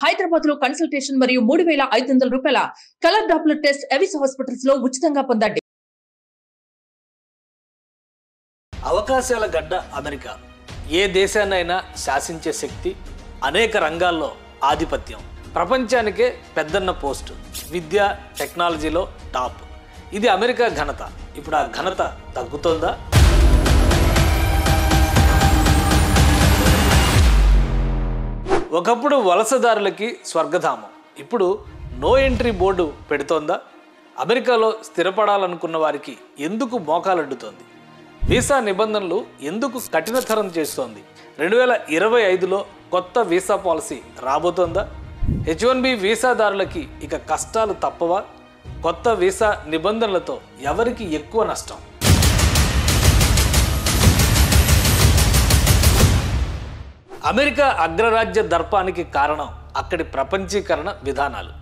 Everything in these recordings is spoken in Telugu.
హైదరాబాద్ లో కన్సల్టేషన్ మరియు 3,500 రూపాయల colour Doppler test Avis hospitals లో ఉచితంగా పొందండి. అవకాశాల గడ్డ అమెరికా. ఏ దేశాన్నైనా శాసించే శక్తి, అనేక రంగాల్లో ఆధిపత్యం, ప్రపంచానికే పెద్దన్న పోస్టు, విద్య టెక్నాలజీలో టాప్. ఇది అమెరికా ఘనత. ఇప్పుడు ఆ ఘనత తగ్గుతోందా? ఒకప్పుడు వలసదారులకి స్వర్గధామం, ఇప్పుడు నో ఎంట్రీ బోర్డు పెడుతోందా? అమెరికాలో స్థిరపడాలనుకున్న వారికి ఎందుకు మోకాలడ్డుతోంది? వీసా నిబంధనలు ఎందుకు కఠినతరం చేస్తోంది? 2025లో కొత్త వీసా పాలసీ రాబోతోందా? H1B వీసాదారులకి ఇక కష్టాలు తప్పవా? కొత్త వీసా నిబంధనలతో ఎవరికి ఎక్కువ నష్టం? అమెరికా అగ్రరాజ్య దర్పానికి కారణం అక్కడి ప్రపంచీకరణ విధానాలు.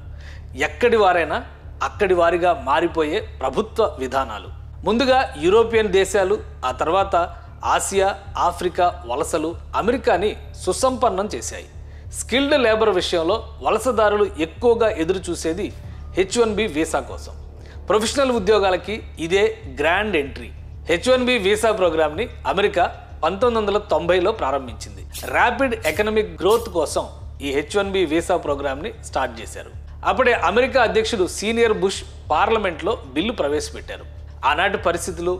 ఎక్కడి వారైనా అక్కడి వారిగా మారిపోయే ప్రభుత్వ విధానాలు. ముందుగా యూరోపియన్ దేశాలు, ఆ తర్వాత ఆసియా, ఆఫ్రికా వలసలు అమెరికాని సుసంపన్నం చేశాయి. స్కిల్డ్ లేబర్ విషయంలో వలసదారులు ఎక్కువగా ఎదురు చూసేది H1B వీసా కోసం. ప్రొఫెషనల్ ఉద్యోగాలకి ఇదే గ్రాండ్ ఎంట్రీ. H1B వీసా ప్రోగ్రామ్ని అమెరికా 1990లో ప్రారంభించింది. ర్యాపిడ్ ఎకనామిక్ గ్రోత్ కోసం ఈ H1B వీసా ప్రోగ్రామ్ని స్టార్ట్ చేశారు. అప్పుడే అమెరికా అధ్యక్షుడు సీనియర్ బుష్ పార్లమెంట్లో బిల్లు ప్రవేశపెట్టారు. ఆనాటి పరిస్థితులు,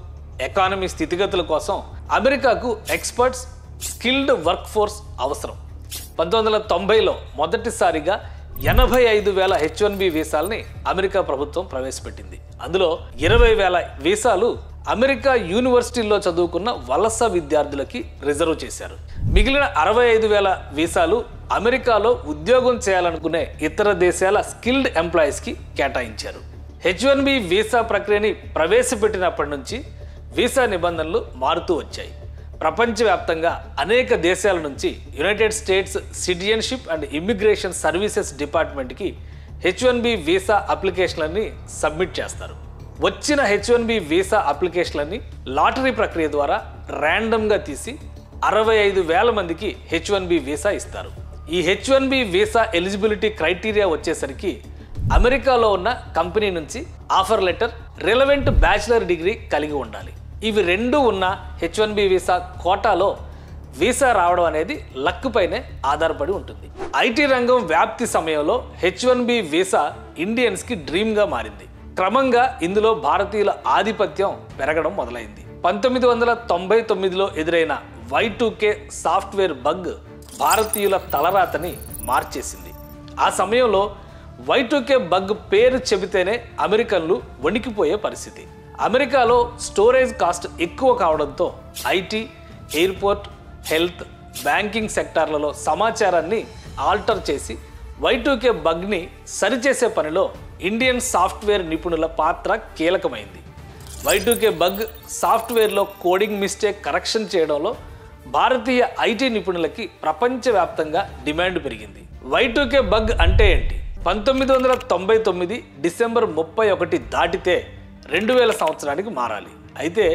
ఎకానమీ స్థితిగతుల కోసం అమెరికాకు ఎక్స్పర్ట్స్, స్కిల్డ్ వర్క్ ఫోర్స్ అవసరం. 1990లో మొదటిసారిగా 85,000 H1B వీసాలని అమెరికా ప్రభుత్వం ప్రవేశపెట్టింది. అందులో 20,000 వీసాలు అమెరికా యూనివర్సిటీల్లో చదువుకున్న వలస విద్యార్థులకి రిజర్వ్ చేశారు. మిగిలిన 65,000 వీసాలు అమెరికాలో ఉద్యోగం చేయాలనుకునే ఇతర దేశాల స్కిల్డ్ ఎంప్లాయీస్కి కేటాయించారు. H1B వీసా ప్రక్రియని ప్రవేశపెట్టినప్పటి నుంచి వీసా నిబంధనలు మారుతూ వచ్చాయి. ప్రపంచవ్యాప్తంగా అనేక దేశాల నుంచి United states citizenship and immigration services డిపార్ట్మెంట్కి H1B వీసా అప్లికేషన్లని సబ్మిట్ చేస్తారు. వచ్చిన H1B వీసా అప్లికేషన్లని లాటరీ ప్రక్రియ ద్వారా ర్యాండమ్గా తీసి 65,000 మందికి H1B వీసా ఇస్తారు. ఈ H1B వీసా ఎలిజిబిలిటీ క్రైటీరియా వచ్చేసరికి అమెరికాలో ఉన్న కంపెనీ నుంచి offer letter, relevant bachelor degree కలిగి ఉండాలి. ఇవి రెండూ ఉన్న H1B వీసా కోటాలో వీసా రావడం అనేది లక్ పైనే ఆధారపడి ఉంటుంది. ఐటీ రంగం వ్యాప్తి సమయంలో H1B వీసా ఇండియన్స్కి డ్రీమ్గా మారింది. క్రమంగా ఇందులో భారతీయుల ఆధిపత్యం పెరగడం మొదలైంది. 1999లో ఎదురైన Y2K సాఫ్ట్వేర్ బగ్ భారతీయుల తలరాతని మార్చేసింది. ఆ సమయంలో Y2K బగ్ పేరు చెబితేనే అమెరికన్లు వణికిపోయే పరిస్థితి. అమెరికాలో స్టోరేజ్ కాస్ట్ ఎక్కువ కావడంతో ఐటీ, ఎయిర్పోర్ట్, హెల్త్, బ్యాంకింగ్ సెక్టార్లలో సమాచారాన్ని ఆల్టర్ చేసి Y2K బగ్ని సరిచేసే పనిలో ఇండియన్ సాఫ్ట్వేర్ నిపుణుల పాత్ర కీలకమైంది. Y2K బగ్ సాఫ్ట్వేర్లో కోడింగ్ మిస్టేక్ కరెక్షన్ చేయడంలో భారతీయ ఐటీ నిపుణులకి ప్రపంచవ్యాప్తంగా డిమాండ్ పెరిగింది. Y2K బగ్ అంటే ఏంటి? 1999 డిసెంబర్ 31 దాటితే 2000 సంవత్సరానికి మారాలి. అయితే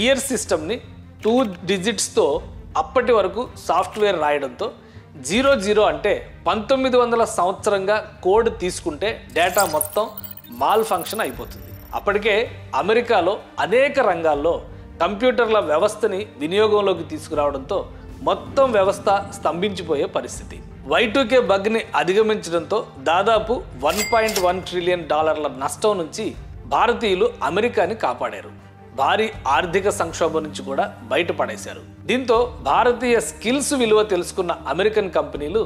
ఇయర్ సిస్టమ్ని 2 డిజిట్స్తో అప్పటి వరకు సాఫ్ట్వేర్ రాయడంతో 00 అంటే 1900 సంవత్సరంగా కోడ్ తీసుకుంటే డేటా మొత్తం మాల్ ఫంక్షన్ అయిపోతుంది. అప్పటికే అమెరికాలో అనేక రంగాల్లో కంప్యూటర్ల వ్యవస్థని వినియోగంలోకి తీసుకురావడంతో మొత్తం వ్యవస్థ స్తంభించిపోయే పరిస్థితి. Y2K బగ్ని అధిగమించడంతో దాదాపు $1.1 ట్రిలియన్ నష్టం నుంచి భారతీయులు అమెరికాని కాపాడారు. భారీ ఆర్థిక సంక్షోభం నుంచి కూడా బయటపడేశారు. దీంతో భారతీయ స్కిల్స్ విలువ తెలుసుకున్న అమెరికన్ కంపెనీలు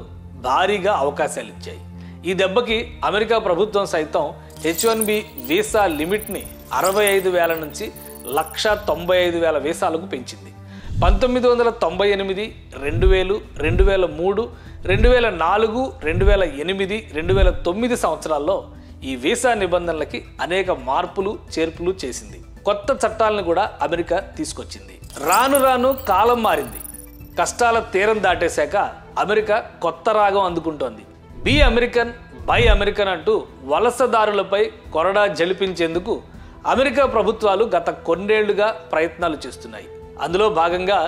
భారీగా అవకాశాలు ఇచ్చాయి. ఈ దెబ్బకి అమెరికా ప్రభుత్వం సైతం H1B వీసా లిమిట్ని 65,000 నుంచి 195,000 వీసాలకు పెంచింది. 1998, 2000, 2003, 2004, 2008, 2009 సంవత్సరాల్లో ఈ వీసా నిబంధనలకి అనేక మార్పులు, చేర్పులు చేసింది. కొత్త చట్టాలను కూడా అమెరికా తీసుకొచ్చింది. రాను రాను కాలం మారింది. కష్టాల తీరం దాటేశాక అమెరికా కొత్త రాగం అందుకుంటోంది. బీ అమెరికన్, బై అమెరికన్ అంటూ వలసదారులపై కొరడా జలిపించేందుకు అమెరికా ప్రభుత్వాలు గత కొన్నేళ్లుగా ప్రయత్నాలు చేస్తున్నాయి. అందులో భాగంగా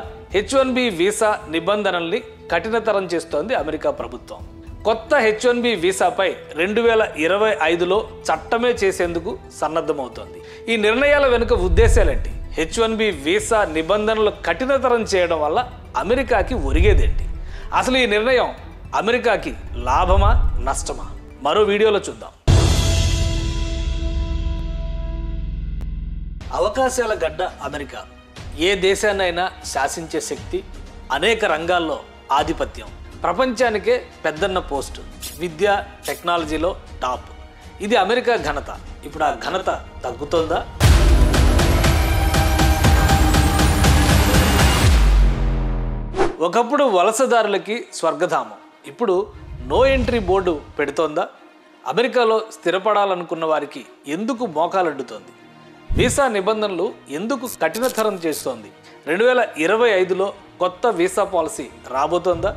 H1B వీసా నిబంధనల్ని కఠినతరం చేస్తోంది అమెరికా ప్రభుత్వం. కొత్త H1B వీసాపై 2025లో చట్టమే చేసేందుకు సన్నద్ధమవుతోంది. ఈ నిర్ణయాల వెనుక ఉద్దేశాలేంటి? H1B వీసా నిబంధనలు కఠినతరం చేయడం వల్ల అమెరికాకి ఒరిగేదేంటి? అసలు ఈ నిర్ణయం అమెరికాకి లాభమా నష్టమా? మరో వీడియోలో చూద్దాం. అవకాశాల గడ్డ అమెరికా. ఏ దేశాన్నైనా శాసించే శక్తి, అనేక రంగాల్లో ఆధిపత్యం, ప్రపంచానికే పెద్దన్న పోస్టు, విద్య టెక్నాలజీలో టాప్. ఇది అమెరికా ఘనత. ఇప్పుడు ఆ ఘనత తగ్గుతోందా? ఒకప్పుడు వలసదారులకి స్వర్గధామం, ఇప్పుడు నో ఎంట్రీ బోర్డు పెడుతోందా? అమెరికాలో స్థిరపడాలనుకున్న వారికి ఎందుకు మోకాలడ్డుతోంది? వీసా నిబంధనలు ఎందుకు కఠినతరం చేస్తోంది? 2025లో కొత్త వీసా పాలసీ రాబోతోందా?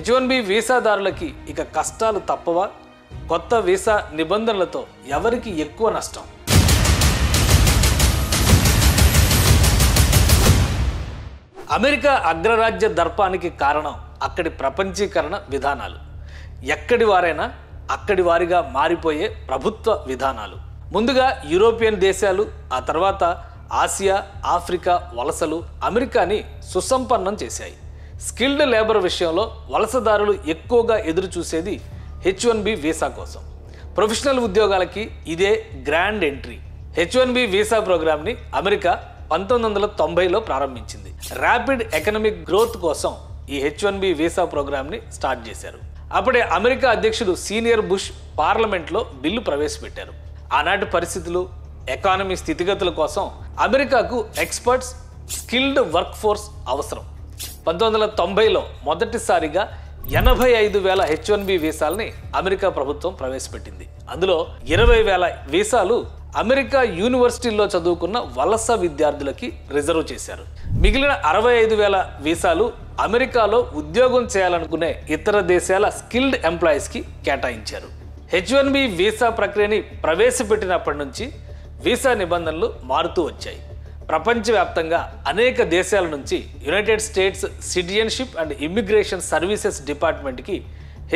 H1B వీసాదారులకి ఇక కష్టాలు తప్పవా? కొత్త వీసా నిబంధనలతో ఎవరికి ఎక్కువ నష్టం? అమెరికా అగ్రరాజ్య దర్పానికి కారణం అక్కడి ప్రపంచీకరణ విధానాలు. ఎక్కడి వారైనా అక్కడి వారిగా మారిపోయే ప్రభుత్వ విధానాలు. ముందుగా యూరోపియన్ దేశాలు, ఆ తర్వాత ఆసియా, ఆఫ్రికా వలసలు అమెరికాని సుసంపన్నం చేశాయి. స్కిల్డ్ లేబర్ విషయంలో వలసదారులు ఎక్కువగా ఎదురు చూసేది H1B వీసా కోసం. ప్రొఫెషనల్ ఉద్యోగాలకి ఇదే గ్రాండ్ ఎంట్రీ. H1B వీసా ప్రోగ్రామ్ని అమెరికా 1990లో ప్రారంభించింది. ర్యాపిడ్ ఎకనామిక్ గ్రోత్ కోసం ఈ H1B వీసా ప్రోగ్రామ్ని స్టార్ట్ చేశారు. అప్పుడే అమెరికా అధ్యక్షుడు సీనియర్ బుష్ పార్లమెంట్లో బిల్లు ప్రవేశపెట్టారు. ఆనాటి పరిస్థితులు, ఎకానమీ స్థితిగతుల కోసం అమెరికాకు ఎక్స్పర్ట్స్, స్కిల్డ్ వర్క్ ఫోర్స్ అవసరం. 1990లో మొదటిసారిగా 85,000 H1B వీసాలని అమెరికా ప్రభుత్వం ప్రవేశపెట్టింది. అందులో 20,000 వీసాలు అమెరికా యూనివర్సిటీల్లో చదువుకున్న వలస విద్యార్థులకి రిజర్వ్ చేశారు. మిగిలిన 65,000 వీసాలు అమెరికాలో ఉద్యోగం చేయాలనుకునే ఇతర దేశాల స్కిల్డ్ ఎంప్లాయీస్కి కేటాయించారు. H1B వీసా ప్రక్రియని ప్రవేశపెట్టినప్పటి నుంచి వీసా నిబంధనలు మారుతూ వచ్చాయి. ప్రపంచవ్యాప్తంగా అనేక దేశాల నుంచి United states citizenship and immigration services డిపార్ట్మెంట్కి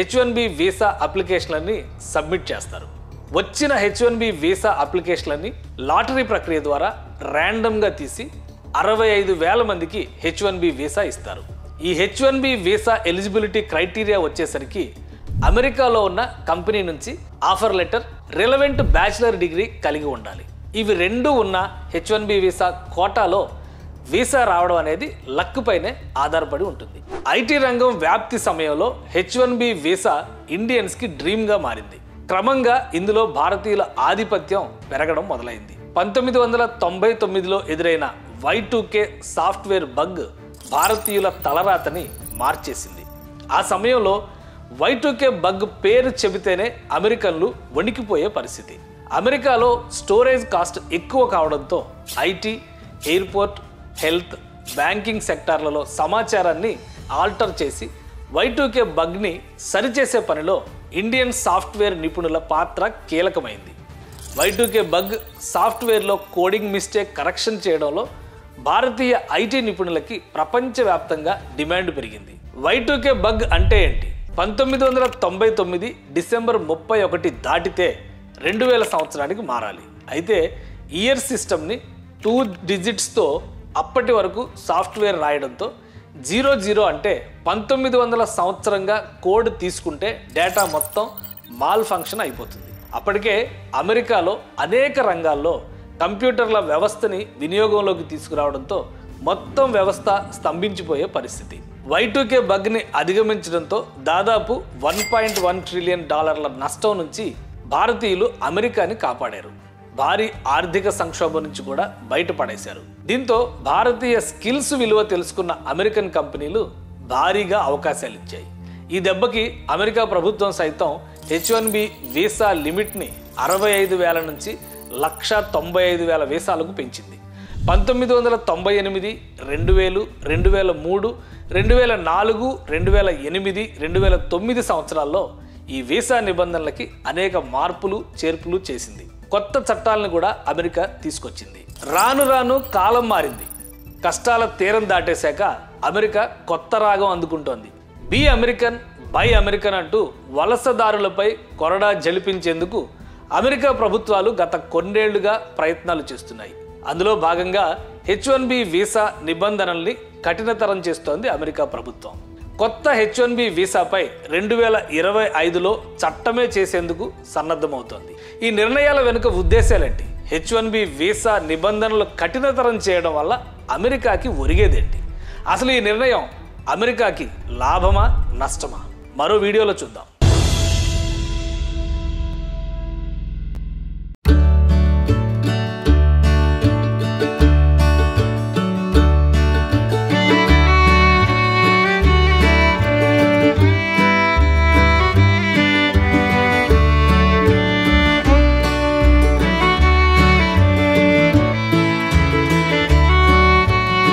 H1B వీసా అప్లికేషన్లని సబ్మిట్ చేస్తారు. వచ్చిన H1B వీసా అప్లికేషన్లని లాటరీ ప్రక్రియ ద్వారా ర్యాండమ్గా తీసి 65,000 మందికి H1B వీసా ఇస్తారు. ఈ H1B వీసా ఎలిజిబిలిటీ క్రైటీరియా వచ్చేసరికి అమెరికాలో ఉన్న కంపెనీ నుంచి offer letter, relevant bachelor degree కలిగి ఉండాలి. ఇవి రెండూ ఉన్న H1B వీసా కోటాలో వీసా రావడం అనేది లక్ పైనే ఆధారపడి ఉంటుంది. ఐటీ రంగం వ్యాప్తి సమయంలో H1B వీసా ఇండియన్స్కి డ్రీమ్గా మారింది. క్రమంగా ఇందులో భారతీయుల ఆధిపత్యం పెరగడం మొదలైంది. 1999లో ఎదురైన Y2K సాఫ్ట్వేర్ బగ్ భారతీయుల తలరాతని మార్చేసింది. ఆ సమయంలో Y2K బగ్ పేరు చెబితేనే అమెరికన్లు వణికిపోయే పరిస్థితి. అమెరికాలో స్టోరేజ్ కాస్ట్ ఎక్కువ కావడంతో ఐటీ, ఎయిర్పోర్ట్, హెల్త్, బ్యాంకింగ్ సెక్టార్లలో సమాచారాన్ని ఆల్టర్ చేసి Y2K బగ్ని సరిచేసే పనిలో ఇండియన్ సాఫ్ట్వేర్ నిపుణుల పాత్ర కీలకమైంది. Y2K బగ్ సాఫ్ట్వేర్లో కోడింగ్ మిస్టేక్ కరెక్షన్ చేయడంలో భారతీయ ఐటీ నిపుణులకి ప్రపంచవ్యాప్తంగా డిమాండ్ పెరిగింది. Y2K బగ్ అంటే ఏంటి? 1999 డిసెంబర్ 31 దాటితే 2000 సంవత్సరానికి మారాలి. అయితే ఇయర్ సిస్టమ్ని 2 డిజిట్స్తో అప్పటి వరకు సాఫ్ట్వేర్ రాయడంతో 00 అంటే 1900 సంవత్సరంగా కోడ్ తీసుకుంటే డేటా మొత్తం మాల్ ఫంక్షన్ అయిపోతుంది. అప్పటికే అమెరికాలో అనేక రంగాల్లో కంప్యూటర్ల వ్యవస్థని వినియోగంలోకి తీసుకురావడంతో మొత్తం వ్యవస్థ స్తంభించిపోయే పరిస్థితి. Y2K బగ్ని అధిగమించడంతో దాదాపు $1.1 ట్రిలియన్ నష్టం నుంచి భారతీయులు అమెరికాని కాపాడారు. భారీ ఆర్థిక సంక్షోభం నుంచి కూడా బయటపడేశారు. దీంతో భారతీయ స్కిల్స్ విలువ తెలుసుకున్న అమెరికన్ కంపెనీలు భారీగా అవకాశాలు ఇచ్చాయి. ఈ దెబ్బకి అమెరికా ప్రభుత్వం సైతం H1B వీసా లిమిట్ని 65,000 నుంచి 195,000 వీసాలకు పెంచింది. 1998, 2000, 2003, 2004, 2008, 2009 సంవత్సరాల్లో ఈ వీసా నిబంధనలకి అనేక మార్పులు చేర్పులు చేసింది. కొత్త చట్టాలను కూడా అమెరికా తీసుకొచ్చింది. రాను రాను కాలం మారింది. కష్టాల తీరం దాటేశాక అమెరికా కొత్త రాగం అందుకుంటోంది. బీ అమెరికన్, బై అమెరికన్ అంటూ వలసదారులపై కొరడా జలిపించేందుకు అమెరికా ప్రభుత్వాలు గత కొన్నేళ్లుగా ప్రయత్నాలు చేస్తున్నాయి. అందులో భాగంగా H1B వీసా నిబంధనల్ని కఠినతరం చేస్తోంది అమెరికా ప్రభుత్వం. కొత్త H1B వీసాపై 2025లో చట్టమే చేసేందుకు సన్నద్ధమవుతోంది. ఈ నిర్ణయాల వెనుక ఉద్దేశాలేంటి? H1B వీసా నిబంధనలు కఠినతరం చేయడం వల్ల అమెరికాకి ఒరిగేదేంటి? అసలు ఈ నిర్ణయం అమెరికాకి లాభమా నష్టమా? మరో వీడియోలో చూద్దాం.